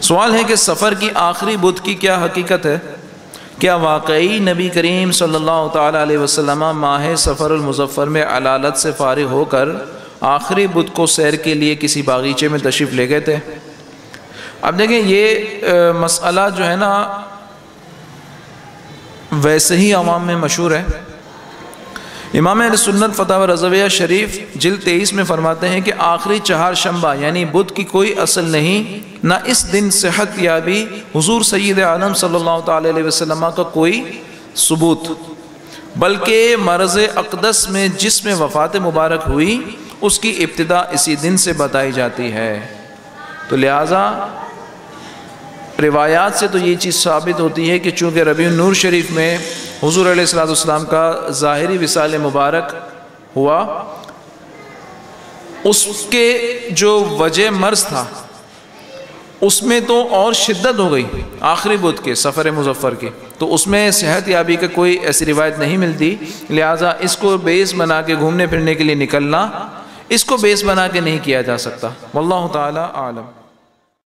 سوال ہے کہ سفر کی آخری بدھ کی کیا حقیقت ہے؟ کیا واقعی نبی کریم صلی اللہ تعالیٰ علیہ وسلم ماہ سفر المظفر میں علالت سے فارغ ہو کر آخری بدھ کو سیر کے لیے کسی باغیچے میں تشریف لے گئے تھے؟ اب دیکھیں یہ مسئلہ جو ہے نا ویسے ہی عوام میں مشہور ہے۔ امام اہل سنت فتاوی رضویہ شریف جلد 23 میں فرماتے ہیں کہ آخری چہارشنبہ یعنی بدھ کی کوئی اصل نہیں، نہ اس دن صحت یابی حضور سید عالم صلی اللہ تعالی علیہ وسلم کا کوئی ثبوت، بلکہ مرض اقدس میں جس میں وفات مبارک ہوئی اس کی ابتدا اسی دن سے بتائی جاتی ہے۔ تو لہٰذا روایات سے تو یہ چیز ثابت ہوتی ہے کہ چونکہ ربیع النور شریف میں حضور علیہ السلام کا ظاہری وصال مبارک ہوا، اس کے جو وجہ مرض تھا اس میں تو اور شدت ہو گئی آخری بدھ کے سفر مظفر کی، تو اس میں صحت یابی کا کوئی ایسی روایت نہیں ملتی، لہٰذا اس کو بیس بنا کے گھومنے پھرنے کے لیے نکلنا اس کو بیس بنا کے نہیں کیا جا سکتا۔ واللہ تعالی اعلم۔